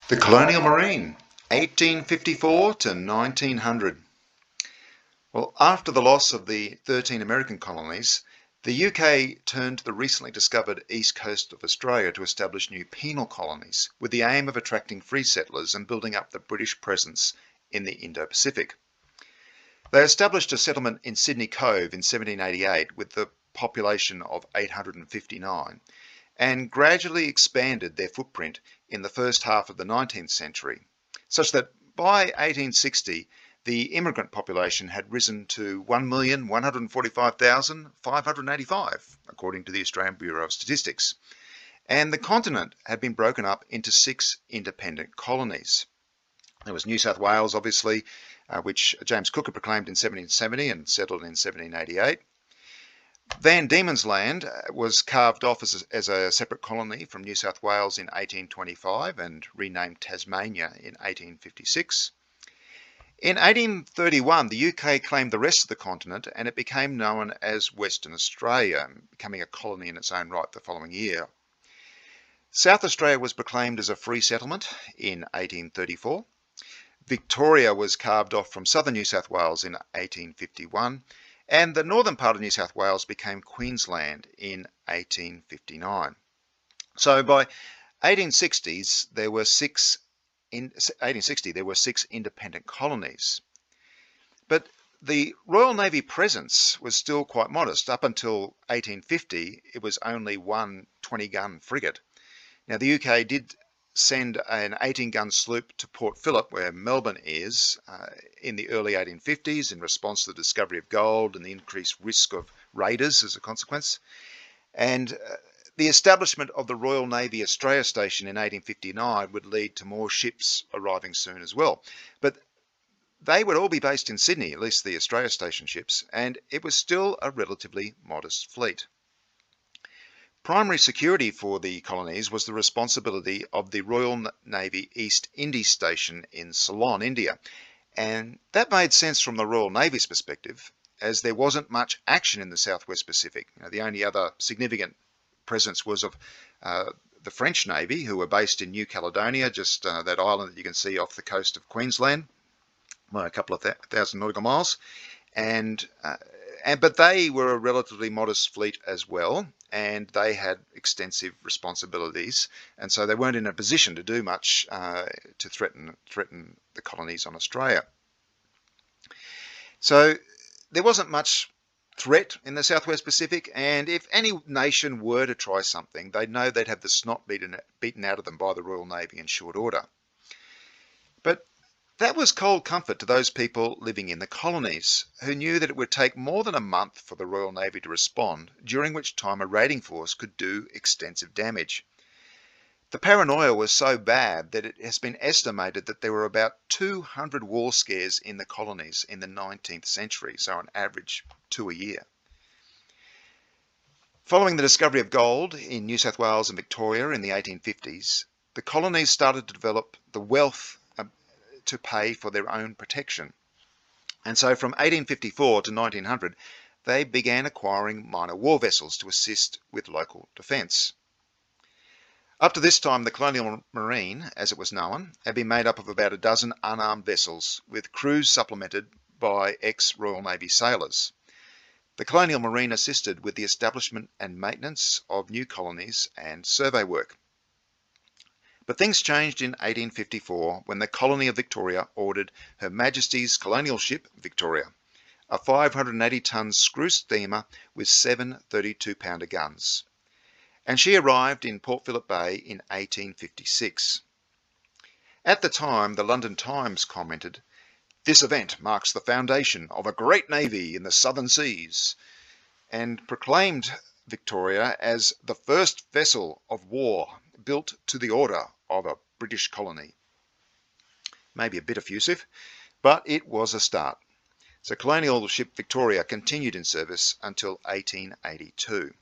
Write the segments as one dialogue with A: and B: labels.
A: The Colonial Marine, 1854 to 1900. Well, after the loss of the 13 American colonies, the UK turned to the recently discovered east coast of Australia to establish new penal colonies, with the aim of attracting free settlers and building up the British presence in the Indo-Pacific. They established a settlement in Sydney Cove in 1788 with the population of 859, and gradually expanded their footprint in the first half of the 19th century, such that by 1860 the immigrant population had risen to 1,145,585, according to the Australian Bureau of Statistics, and the continent had been broken up into 6 independent colonies. There was New South Wales, obviously, which James Cook had proclaimed in 1770 and settled in 1788. Van Diemen's Land was carved off as a separate colony from New South Wales in 1825 and renamed Tasmania in 1856. In 1831, the UK claimed the rest of the continent and it became known as Western Australia, becoming a colony in its own right the following year. South Australia was proclaimed as a free settlement in 1834. Victoria was carved off from southern New South Wales in 1851. And the northern part of New South Wales became Queensland in 1859. So by 1860 there were 6 independent colonies. But the Royal Navy presence was still quite modest. Up until 1850, it was only one 20-gun frigate. Now the UK did send an 18-gun sloop to Port Phillip, where Melbourne is, in the early 1850s in response to the discovery of gold and the increased risk of raiders as a consequence. And the establishment of the Royal Navy Australia Station in 1859 would lead to more ships arriving soon as well. But they would all be based in Sydney, at least the Australia Station ships, and it was still a relatively modest fleet. Primary security for the colonies was the responsibility of the Royal Navy East Indies Station in Ceylon, India. And that made sense from the Royal Navy's perspective, as there wasn't much action in the Southwest Pacific. The only other significant presence was of the French Navy, who were based in New Caledonia, just that island that you can see off the coast of Queensland, a couple of thousand nautical miles. But they were a relatively modest fleet as well, and they had extensive responsibilities, and so they weren't in a position to do much to threaten the colonies on Australia. So there wasn't much threat in the Southwest Pacific, and if any nation were to try something, they'd know they'd have the snot beaten out of them by the Royal Navy in short order. But that was cold comfort to those people living in the colonies, who knew that it would take more than a month for the Royal Navy to respond, during which time a raiding force could do extensive damage. The paranoia was so bad that it has been estimated that there were about 200 war scares in the colonies in the 19th century, so on average 2 a year. Following the discovery of gold in New South Wales and Victoria in the 1850s, the colonies started to develop the wealth to pay for their own protection. And so from 1854 to 1900, they began acquiring minor war vessels to assist with local defence. Up to this time, the Colonial Marine, as it was known, had been made up of about a dozen unarmed vessels, with crews supplemented by ex-Royal Navy sailors. The Colonial Marine assisted with the establishment and maintenance of new colonies and survey work. But things changed in 1854 when the colony of Victoria ordered Her Majesty's colonial ship Victoria, a 580-ton screw steamer with 7 32-pounder guns. And she arrived in Port Phillip Bay in 1856. At the time, the London Times commented, "This event marks the foundation of a great navy in the southern seas," and proclaimed Victoria as the first vessel of war built to the order of a British colony. Maybe a bit effusive, but it was a start. So colonial ship Victoria continued in service until 1882.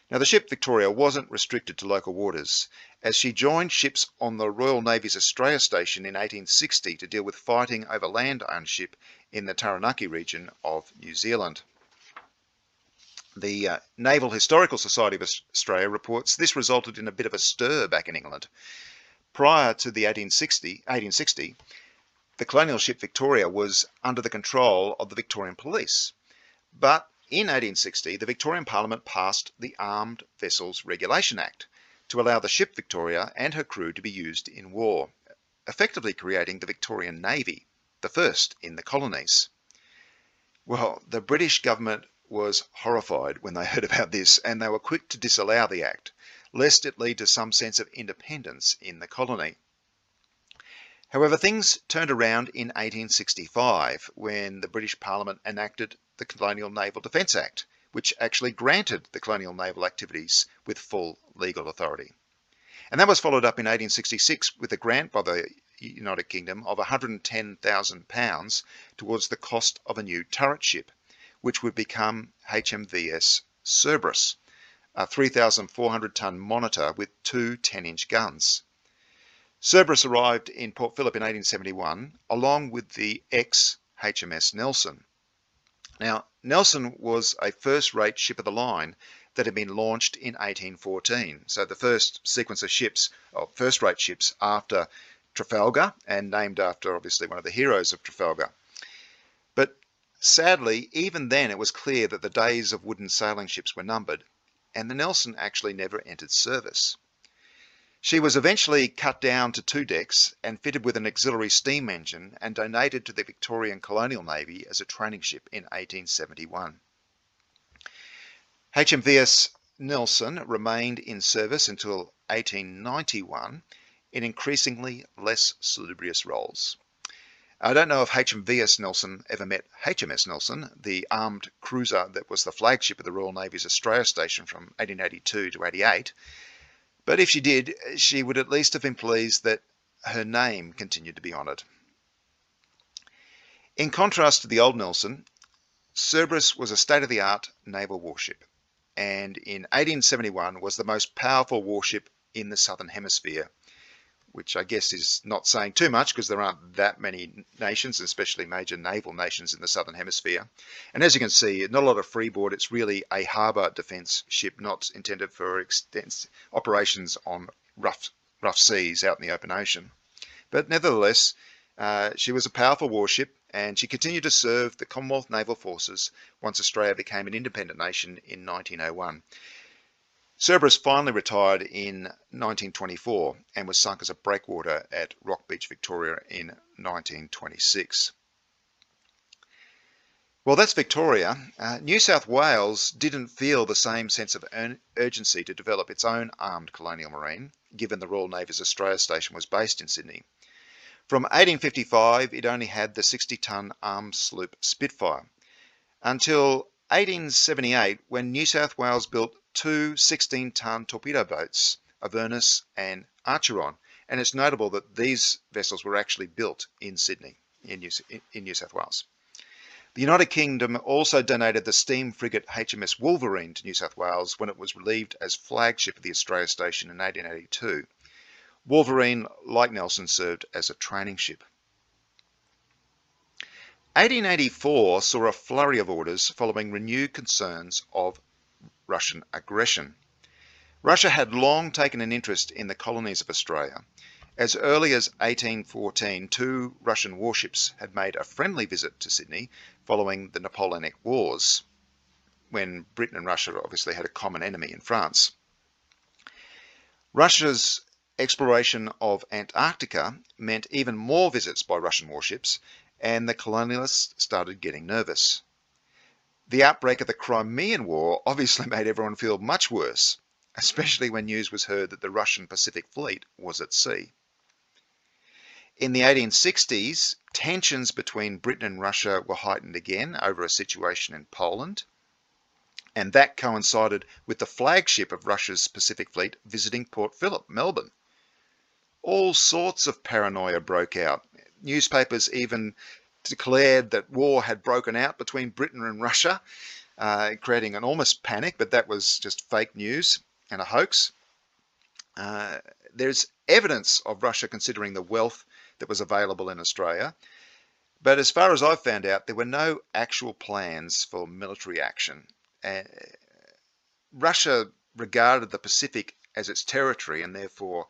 A: Now the ship Victoria wasn't restricted to local waters, as she joined ships on the Royal Navy's Australia Station in 1860 to deal with fighting over land ownership in the Taranaki region of New Zealand. The Naval Historical Society of Australia reports this resulted in a bit of a stir back in England. Prior to the 1860, the colonial ship Victoria was under the control of the Victorian police. But in 1860, the Victorian Parliament passed the Armed Vessels Regulation Act to allow the ship Victoria and her crew to be used in war, effectively creating the Victorian Navy, the first in the colonies. Well, the British government was horrified when they heard about this, and they were quick to disallow the act, lest it lead to some sense of independence in the colony. However, things turned around in 1865 when the British Parliament enacted the Colonial Naval Defence Act, which actually granted the colonial naval activities with full legal authority. And that was followed up in 1866 with a grant by the United Kingdom of £110,000 towards the cost of a new turret ship, which would become HMVS Cerberus, a 3,400-tonne monitor with two 10-inch guns. Cerberus arrived in Port Phillip in 1871, along with the ex-HMS Nelson. Now, Nelson was a first-rate ship of the line that had been launched in 1814, so the first sequence of ships, of first-rate ships after Trafalgar, and named after obviously one of the heroes of Trafalgar. But sadly, even then it was clear that the days of wooden sailing ships were numbered, and the Nelson actually never entered service. She was eventually cut down to 2 decks and fitted with an auxiliary steam engine and donated to the Victorian Colonial Navy as a training ship in 1871. HMVS Nelson remained in service until 1891 in increasingly less salubrious roles. I don't know if HMVS Nelson ever met HMS Nelson, the armed cruiser that was the flagship of the Royal Navy's Australia Station from 1882 to 88. But if she did, she would at least have been pleased that her name continued to be honoured. In contrast to the old Nelson, Cerberus was a state-of-the-art naval warship, and in 1871 was the most powerful warship in the Southern Hemisphere, which I guess is not saying too much because there aren't that many nations, especially major naval nations in the Southern Hemisphere. And as you can see, not a lot of freeboard. It's really a harbour defence ship, not intended for extensive operations on rough seas out in the open ocean. But nevertheless, she was a powerful warship, and she continued to serve the Commonwealth Naval Forces once Australia became an independent nation in 1901. Cerberus finally retired in 1924 and was sunk as a breakwater at Rock Beach, Victoria in 1926. Well, that's Victoria. New South Wales didn't feel the same sense of urgency to develop its own armed colonial marine, given the Royal Navy's Australia Station was based in Sydney. From 1855, it only had the 60-tonne armed sloop Spitfire, until 1878, when New South Wales built two 16-tonne torpedo boats, Avernus and Archeron, and it's notable that these vessels were actually built in Sydney, in New South Wales. The United Kingdom also donated the steam frigate HMS Wolverine to New South Wales when it was relieved as flagship of the Australia Station in 1882. Wolverine, like Nelson, served as a training ship. 1884 saw a flurry of orders following renewed concerns of Russian aggression. Russia had long taken an interest in the colonies of Australia. As early as 1814, 2 Russian warships had made a friendly visit to Sydney following the Napoleonic Wars, when Britain and Russia obviously had a common enemy in France. Russia's exploration of Antarctica meant even more visits by Russian warships, and the colonialists started getting nervous. The outbreak of the Crimean War obviously made everyone feel much worse, especially when news was heard that the Russian Pacific Fleet was at sea. In the 1860s, tensions between Britain and Russia were heightened again over a situation in Poland, and that coincided with the flagship of Russia's Pacific Fleet visiting Port Phillip, Melbourne. All sorts of paranoia broke out. Newspapers even declared that war had broken out between Britain and Russia, creating an almost panic, but that was just fake news and a hoax. There's evidence of Russia considering the wealth that was available in Australia, but as far as I've found out, there were no actual plans for military action. Russia regarded the Pacific as its territory, and therefore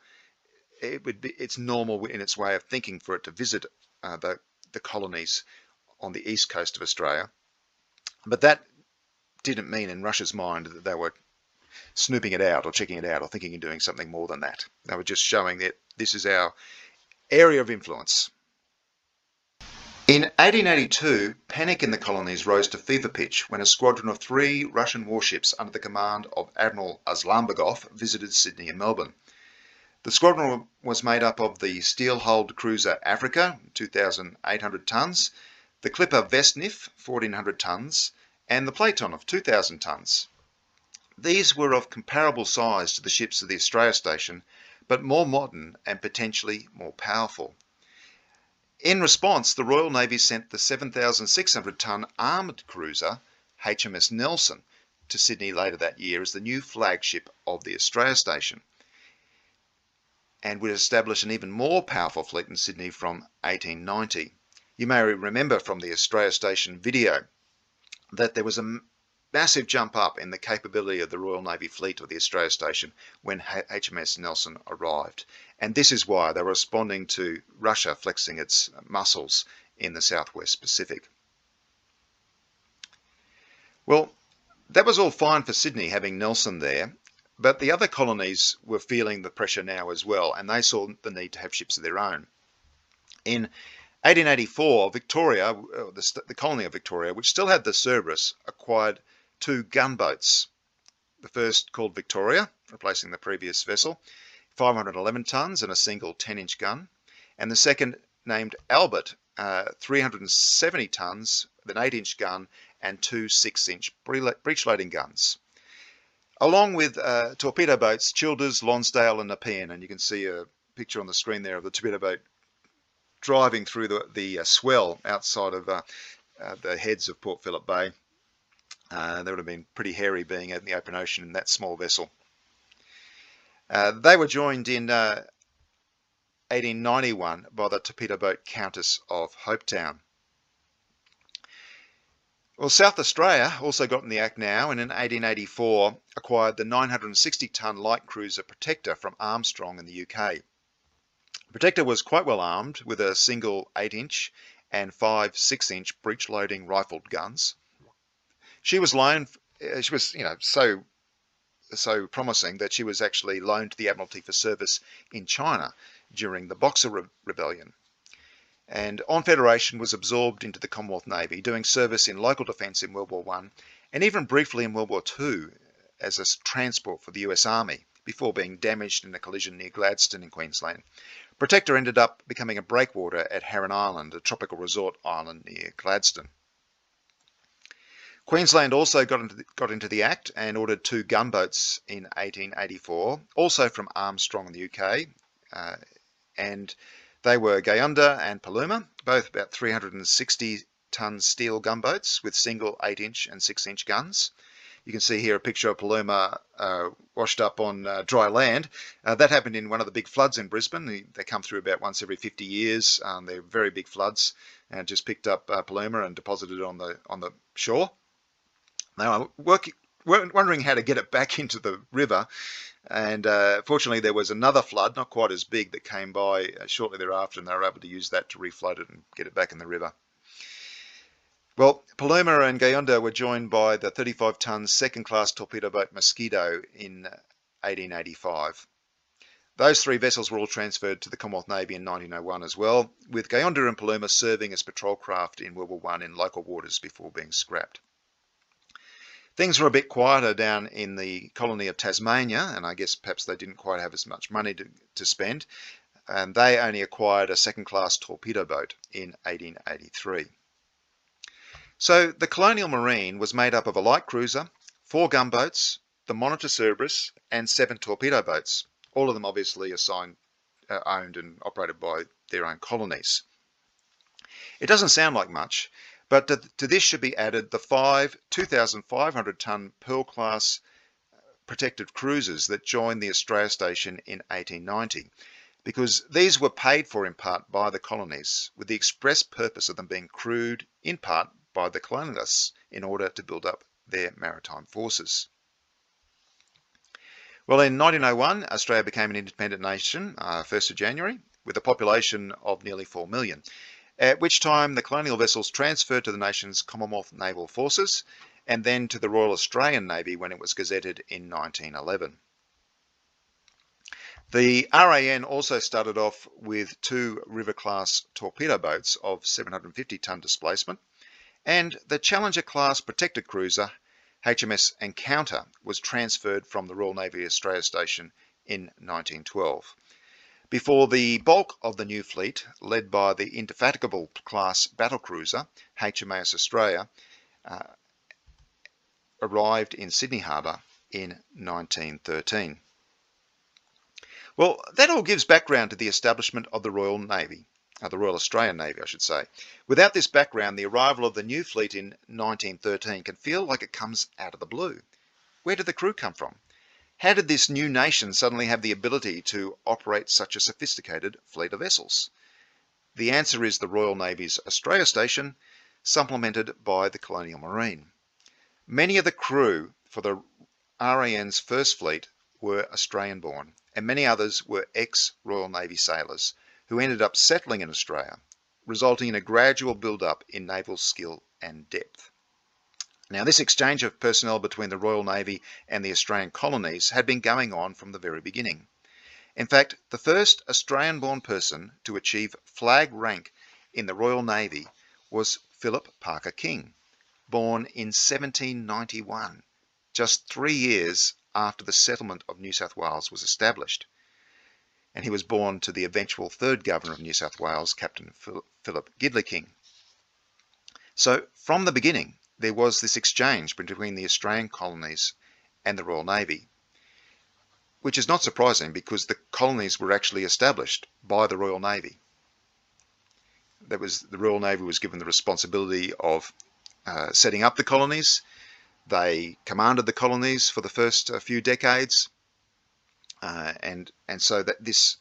A: it's normal in its way of thinking for it to visit the colonies on the east coast of Australia. But that didn't mean in Russia's mind that they were snooping it out or checking it out or thinking of doing something more than that. They were just showing that this is our area of influence. In 1882, panic in the colonies rose to fever pitch when a squadron of 3 Russian warships under the command of Admiral Aslanbegov visited Sydney and Melbourne. The squadron was made up of the steel-hulled cruiser Africa, 2,800 tonnes, the clipper Vestnif, 1,400 tonnes, and the Platon of 2,000 tonnes. These were of comparable size to the ships of the Australia Station, but more modern and potentially more powerful. In response, the Royal Navy sent the 7,600-tonne armoured cruiser HMS Nelson to Sydney later that year as the new flagship of the Australia Station, and would establish an even more powerful fleet in Sydney from 1890. You may remember from the Australia Station video that there was a massive jump up in the capability of the Royal Navy fleet of the Australia Station when HMS Nelson arrived. And this is why they were responding to Russia flexing its muscles in the Southwest Pacific. Well, that was all fine for Sydney having Nelson there, but the other colonies were feeling the pressure now as well, and they saw the need to have ships of their own. In 1884, Victoria, the colony of Victoria, which still had the Cerberus, acquired 2 gunboats. The first, called Victoria, replacing the previous vessel, 511 tonnes and a single 10-inch gun, and the second, named Albert, 370 tonnes with an 8-inch gun and 2 6-inch breech-loading guns, along with torpedo boats Childers, Lonsdale and Nepean. And you can see a picture on the screen there of the torpedo boat driving through the swell outside of the heads of Port Phillip Bay. That would have been pretty hairy being out in the open ocean in that small vessel. They were joined in 1891 by the torpedo boat Countess of Hopetown. Well, South Australia also got in the act now, and in 1884 acquired the 960-tonne light cruiser Protector from Armstrong in the UK. Protector was quite well armed with a single 8-inch and 5 6-inch breech-loading rifled guns. She was so promising that she was actually loaned to the Admiralty for service in China during the Boxer Rebellion, and on Federation was absorbed into the Commonwealth Navy, doing service in local defence in World War I and even briefly in World War II as a transport for the US Army before being damaged in a collision near Gladstone in Queensland. Protector ended up becoming a breakwater at Heron Island, a tropical resort island near Gladstone. Queensland also got into the act and ordered 2 gunboats in 1884, also from Armstrong in the UK, and they were Gayunda and Paluma, both about 360-tonne steel gunboats with single 8-inch and 6-inch guns. You can see here a picture of Paluma washed up on dry land. That happened in one of the big floods in Brisbane. They come through about once every 50 years. They're very big floods, and just picked up Paluma and deposited it on the shore. They were wondering how to get it back into the river, and fortunately there was another flood, not quite as big, that came by shortly thereafter, and they were able to use that to refloat it and get it back in the river. Well, Paluma and Gayunda were joined by the 35-tonne second-class torpedo boat Mosquito in 1885. Those 3 vessels were all transferred to the Commonwealth Navy in 1901 as well, with Gayunda and Paluma serving as patrol craft in World War I in local waters before being scrapped. Things were a bit quieter down in the colony of Tasmania, and I guess perhaps they didn't quite have as much money to spend, and they only acquired a second-class torpedo boat in 1883. So the Colonial Marine was made up of a light cruiser, 4 gunboats, the Monitor Cerberus, and 7 torpedo boats, all of them obviously owned and operated by their own colonies. It doesn't sound like much, but to this should be added the 5 2,500-tonne Pearl-class protected cruisers that joined the Australia Station in 1890, because these were paid for in part by the colonies, with the express purpose of them being crewed in part by the colonialists in order to build up their maritime forces. Well, in 1901, Australia became an independent nation, 1st of January, with a population of nearly 4 million, at which time the colonial vessels transferred to the nation's Commonwealth Naval Forces and then to the Royal Australian Navy when it was gazetted in 1911. The RAN also started off with 2 River-class torpedo boats of 750-ton displacement, and the Challenger-class protected cruiser HMS Encounter was transferred from the Royal Navy Australia Station in 1912, before the bulk of the new fleet, led by the Indefatigable class battlecruiser HMAS Australia, arrived in Sydney Harbour in 1913. Well, that all gives background to the establishment of the Royal Navy, the Royal Australian Navy, I should say. Without this background, the arrival of the new fleet in 1913 can feel like it comes out of the blue. Where did the crew come from? How did this new nation suddenly have the ability to operate such a sophisticated fleet of vessels? The answer is the Royal Navy's Australia Station, supplemented by the Colonial Marine. Many of the crew for the RAN's first fleet were Australian-born, and many others were ex-Royal Navy sailors who ended up settling in Australia, resulting in a gradual build-up in naval skill and depth. Now, this exchange of personnel between the Royal Navy and the Australian colonies had been going on from the very beginning. In fact, the first Australian-born person to achieve flag rank in the Royal Navy was Philip Parker King, born in 1791, just 3 years after the settlement of New South Wales was established. And he was born to the eventual third Governor of New South Wales, Captain Philip Gidley King. So from the beginning, there was this exchange between the Australian colonies and the Royal Navy, which is not surprising because the colonies were actually established by the Royal Navy. The Royal Navy was given the responsibility of setting up the colonies. They commanded the colonies for the first few decades, and so that this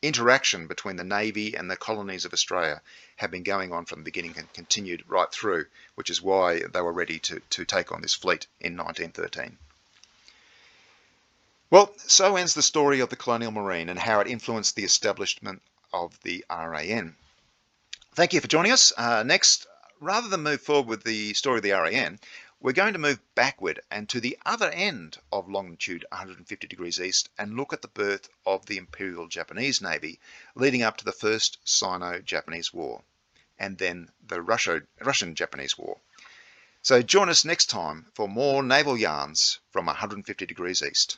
A: interaction between the Navy and the colonies of Australia have been going on from the beginning and continued right through, which is why they were ready to take on this fleet in 1913. Well, so ends the story of the Colonial Marine and how it influenced the establishment of the RAN. Thank you for joining us. Next, rather than move forward with the story of the RAN, we're going to move backward and to the other end of longitude 150 degrees east and look at the birth of the Imperial Japanese Navy leading up to the First Sino-Japanese War and then the Russian-Japanese War. So join us next time for more naval yarns from 150 degrees east.